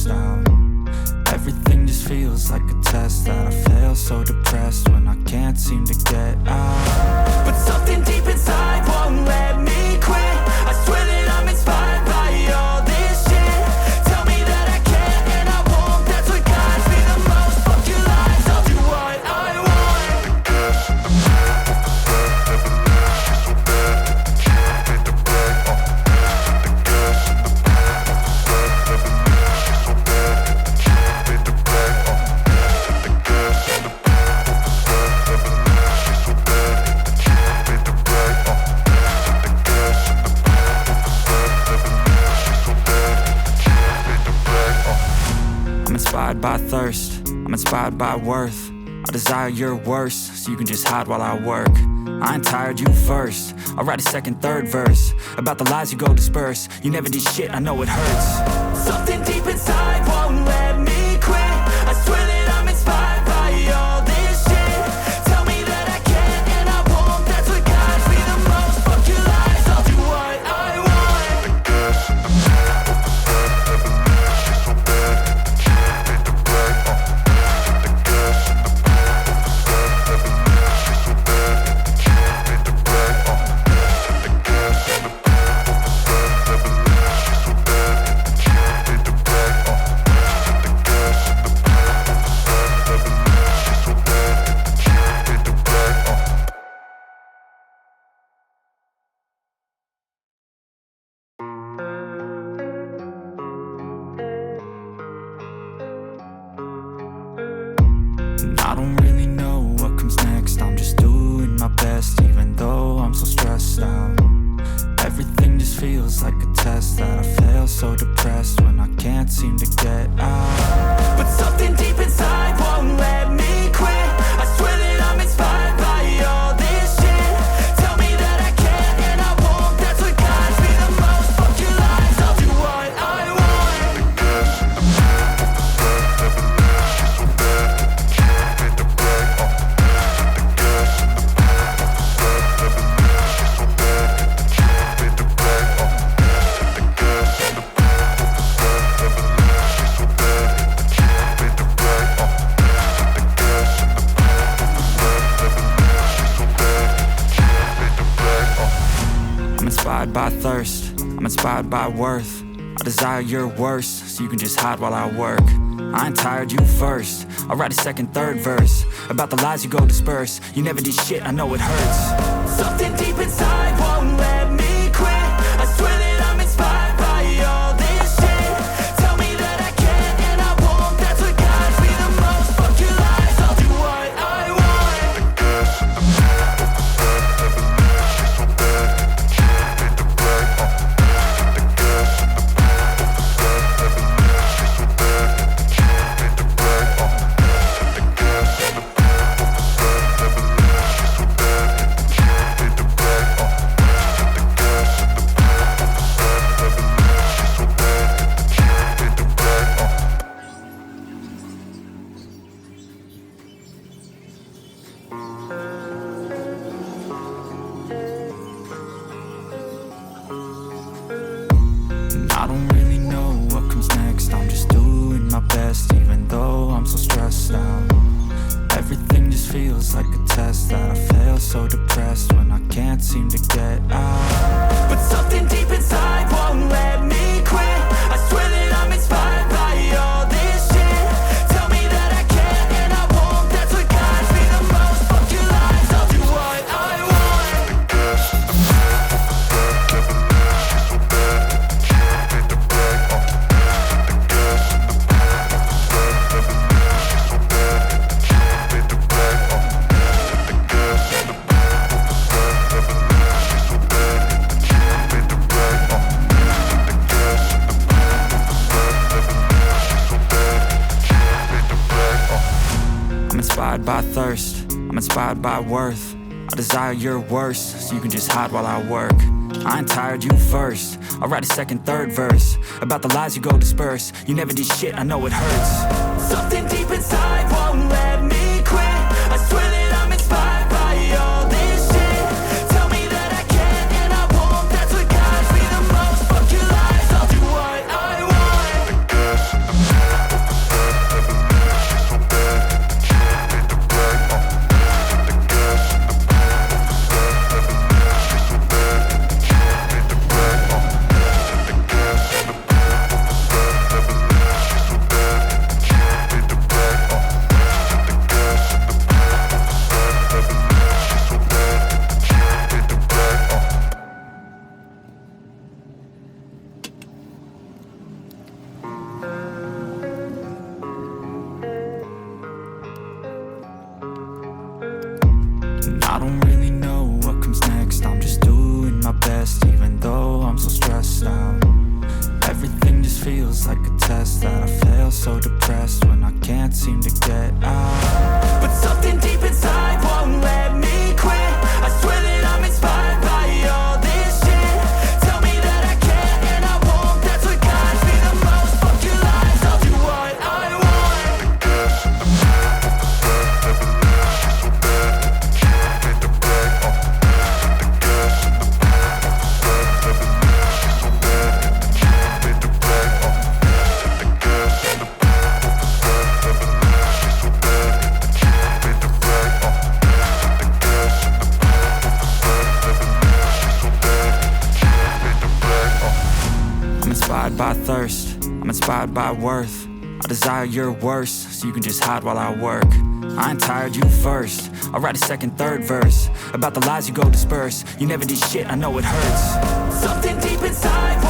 stressed out. Everything just feels like a test that I fail, so depressed when I can't seem to get out. But something deep inside won't let me quit. I swear that I'm inspired by all this shit. Tell me that I can and I won't, that's what guides me the most. Fuck your lies, I'll do what I want. I'm inspired by thirst, I'm inspired by worth. I desire your worst, so you can just hide while I work. I ain't tired, you first. I'll write a second, third verse about the lies you go disperse. You never did shit, I know it hurts. Something deep inside won't let me quit. I swear that I'm inspired by all this shit. Tell me that I can and I won't, that's what guides me the most. Fuck your lies, I'll do what I want. I don't really know what comes next. I'm just doing my best, even though I'm so stressed out. Everything just feels like a test that I fail, so depressed when I can't seem to get out. But something deep inside won't let me quit. I swear that I'm inspired by all this shit. Tell me that I can and I won't, that's what guides me the most. Fuck your lies, I'll do what I want. I'm inspired by thirst, I'm inspired by worth. I desire your worst, so you can just hide while I work. I ain't tired, you first. I'll write a second, third verse about the lies you go disperse. You never did shit, I know it hurts. Something deep inside won't let me quit. I swear that I'm inspired by all this shit. Tell me that I can and I won't, that's what guides me the most. Fuck your lies, I'll do what I want. I don't really know what comes next. I'm just doing my best, even though I'm so stressed out. Everything just feels like a test that I fail, so depressed when I can't seem to get out. But something deep inside won't let me quit. I swear that I'm inspired by all this shit. Tell me that I can and I won't, that's what guides me the most. Fuck your lies, I'll do what I want. I'm inspired by thirst, I'm inspired by worth. I desire your worst, so you can just hide while I work. I ain't tired, you first. I'll write a second, third verse about the lies you go disperse. You never did shit, I know it hurts. Something deep inside won't let me quit. I swear that I'm inspired by all this shit. Tell me that I can and I won't, that's what guides me the most. Fuck your lies, I'll do what I want. I'm inspired by thirst, I'm inspired by worth. I desire your worst, so you can just hide while I work. I ain't tired, you first. I'll write a second, third verse about the lies you go disperse. You never did shit, I know it hurts. Something deep inside won't let me quit. I swear that I'm inspired by all this shit. Tell me that I can and I won't, that's what guides me the most. Fuck your lies, I'll do what I want. I don't really know what comes next. I'm just doing my best, even though I'm so stressed out. Everything just feels like a test that I fail, so depressed when I can't seem to get out. But something deep inside won't let me quit. I swear that I'm inspired by all this shit. Tell me that I can and I won't. That's what guides me the most. Fuck your lies, I'll do what I want. The gas in the middle of the set never leaves. She's so bad that the kid made the bag. The gas in the middle of the set never leaves. She's so bad that the kid made the bag. The gas in the middle of the set never leaves. She's so bad that the kid made the bag. The gas in the middle of the set never leaves. She's so bad that the kid made the bag. I'm inspired by thirst, I'm inspired by worth. I desire your worst, so you can just hide while I work. I ain't tired, you first. I'll write a second, third verse about the lies you go disperse. You never did shit, I know it hurts. Something deep inside